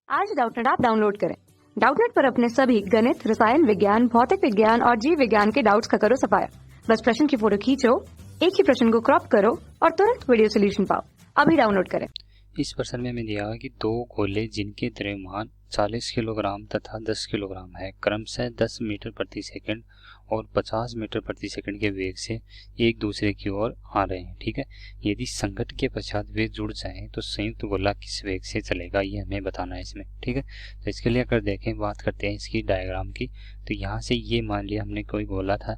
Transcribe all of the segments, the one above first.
आज Doubtnut app download करें। Doubtnut पर अपने सभी गणित, रसायन विज्ञान, भौतिक विज्ञान और जीव विज्ञान के डाउट्स का करो सफाया। बस प्रश्न की फोटो खींचो, एक ही प्रश्न को क्रॉप करो और तुरंत वीडियो सोल्यूशन पाओ। अभी डाउनलोड करें। इस प्रश्न में हमें दिया है कि दो गोले जिनके द्रव्यमान 40 किलोग्राम तथा 10 किलोग्राम है, क्रमशः 10 मीटर प्रति सेकंड और 50 मीटर प्रति सेकंड के वेग से एक दूसरे की ओर आ रहे हैं। ठीक है, यदि संघट्ट के पश्चात वे जुड़ जाएं तो संयुक्त गोला किस वेग से चलेगा, ये हमें बताना है इसमें। ठीक है, तो इसके लिए अगर देखें, बात करते हैं इसकी डायग्राम की, तो यहाँ से ये मान लिया हमने कोई गोला था।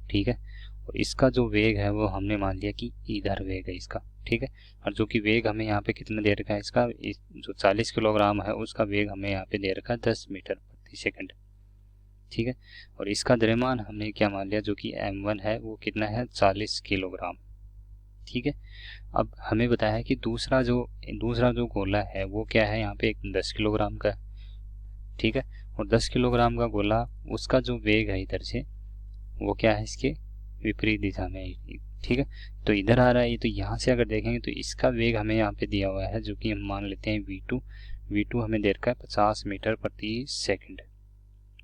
ठीक है, और इसका जो वेग है वो हमने मान लिया कि इधर वेग है इसका। ठीक है, और जो कि वेग हमें यहाँ पे कितना दे रखा है, इसका जो 40 किलोग्राम है उसका वेग हमें यहाँ पे दे रखा है 10 मीटर प्रति सेकंड। ठीक है, और इसका द्रव्यमान हमने क्या मान लिया, जो कि m1 है वो कितना है 40 किलोग्राम। ठीक है, अब हमें बताया है कि दूसरा जो गोला है वो क्या है, यहाँ पे 10 किलोग्राम का है। ठीक है, और 10 किलोग्राम का गोला, उसका जो वेग है इधर से वो क्या है, इसके विपरीत दिशा में। ठीक है, तो इधर आ रहा है, तो यहाँ से अगर देखेंगे तो इसका वेग हमें यहाँ पे दिया हुआ है, जो कि हम मान लेते हैं v2 हमें दे रखा है 50 मीटर प्रति सेकंड।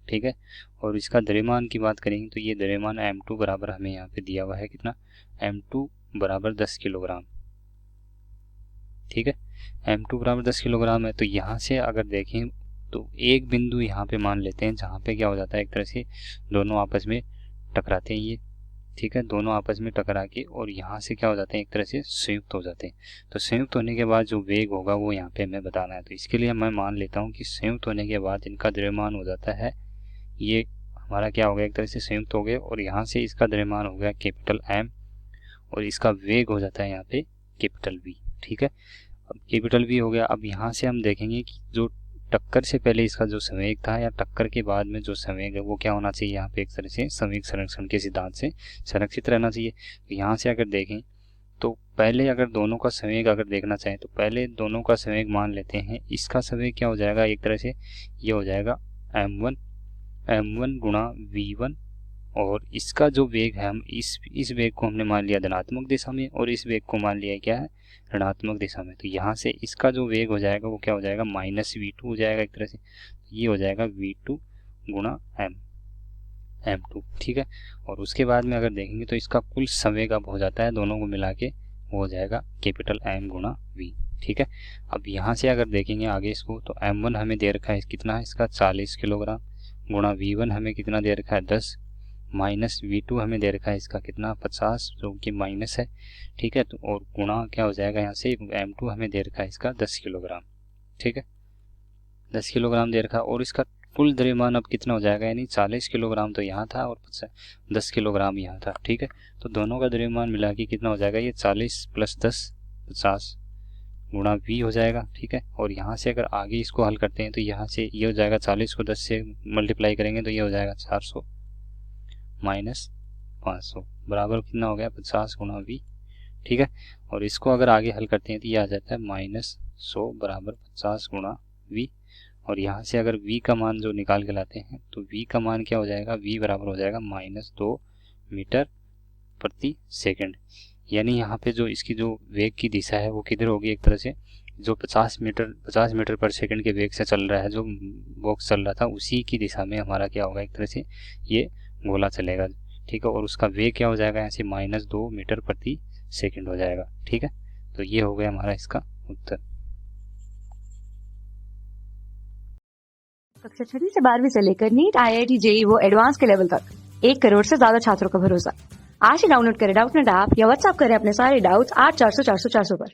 ठीक है, और इसका द्रव्यमान की बात करेंगे तो ये द्रव्यमान m2 बराबर हमें यहाँ पे दिया हुआ है कितना, m2 बराबर 10 किलोग्राम। ठीक है, m2 बराबर 10 किलोग्राम है। तो यहाँ से अगर देखें तो एक बिंदु यहाँ पे मान लेते हैं जहाँ पे क्या हो जाता है, एक तरह से दोनों आपस में टकराते हैं ये। ठीक है, दोनों आपस में टकरा के और यहाँ से क्या हो जाते हैं, एक तरह से संयुक्त हो जाते हैं। तो संयुक्त होने के बाद जो वेग होगा वो यहाँ पे हमें बताना है। तो इसके लिए मैं मान लेता हूँ कि संयुक्त होने के बाद इनका द्रव्यमान हो जाता है, ये हमारा क्या हो गया, एक तरह से संयुक्त हो गए, और यहाँ से इसका द्रव्यमान हो गया कैपिटल M और इसका वेग हो जाता है यहाँ पे कैपिटल V। ठीक है, अब कैपिटल V हो गया। अब यहाँ से हम देखेंगे कि जो टक्कर से पहले इसका जो संवेग था या टक्कर के बाद में जो संवेग है वो क्या होना चाहिए, यहाँ पे एक तरह से संवेग संरक्षण के सिद्धांत से संरक्षित रहना चाहिए। तो यहाँ से अगर देखें तो पहले अगर दोनों का संवेग अगर देखना चाहें तो पहले दोनों का संवेग मान लेते हैं। इसका संवेग क्या हो जाएगा, एक तरह से ये हो जाएगा m1 गुणा v1, और इसका जो वेग है, हम इस वेग को हमने मान लिया धनात्मक दिशा में और इस वेग को मान लिया क्या है, ऋणात्मक दिशा में। तो यहाँ से इसका जो वेग हो जाएगा वो क्या हो जाएगा, -v2 हो जाएगा एक तरह से। ये हो जाएगा v2 गुणा m2। ठीक है, और उसके बाद में अगर देखेंगे तो इसका कुल संवेग अब हो जाता है, दोनों को मिला के वो हो जाएगा कैपिटल M गुणा v। ठीक है, अब यहाँ से अगर देखेंगे आगे इसको, तो m1 हमें दे रखा है कितना है, इसका 40 किलोग्राम, गुणा v1 हमें कितना दे रखा है 10, माइनस v2 हमें दे रखा है इसका कितना 50, जो कि माइनस है। ठीक है, तो और गुणा क्या हो जाएगा, यहाँ से m2 हमें दे रखा है इसका 10 किलोग्राम। ठीक है, 10 किलोग्राम दे रखा है, और इसका कुल द्रव्यमान अब कितना हो जाएगा, यानी 40 किलोग्राम तो यहाँ था और 10 किलोग्राम यहाँ था। ठीक है, तो दोनों का द्रव्यमान मिला के कितना हो जाएगा, ये 40 + 10 50 गुणा v हो जाएगा। ठीक है, और यहाँ से अगर आगे इसको हल करते हैं तो यहाँ से ये हो जाएगा, 40 को 10 से मल्टीप्लाई करेंगे तो ये हो जाएगा 400 माइनस 500 बराबर कितना हो गया 50 गुणा v। ठीक है, और इसको अगर आगे हल करते हैं तो ये आ जाता है -100 बराबर 50 गुणा v। और यहाँ से अगर v का मान जो निकाल के लाते हैं तो v का मान क्या हो जाएगा, v बराबर हो जाएगा -2 मीटर प्रति सेकंड। यानी यहाँ पे जो इसकी जो वेग की दिशा है वो किधर होगी, एक तरह से जो 50 मीटर पर सेकंड के वेग से चल रहा है, जो बॉक्स चल रहा था उसी की दिशा में हमारा क्या होगा, एक तरह से ये गोला चलेगा। ठीक है, और उसका वेग क्या हो जाएगा, यहाँ से -2 मीटर प्रति सेकंड हो जाएगा। ठीक है, तो ये हो गया हमारा इसका उत्तर। कक्षा 6 से 12वीं से लेकर नीट, IIT, JEE वो एडवांस के लेवल तक 1 करोड़ से ज्यादा छात्रों का भरोसा। आज ही डाउनलोड करें डाउटनेट ऐप या व्हाट्सएप करें अपने सारे डाउट्स 8400 400 400 पर।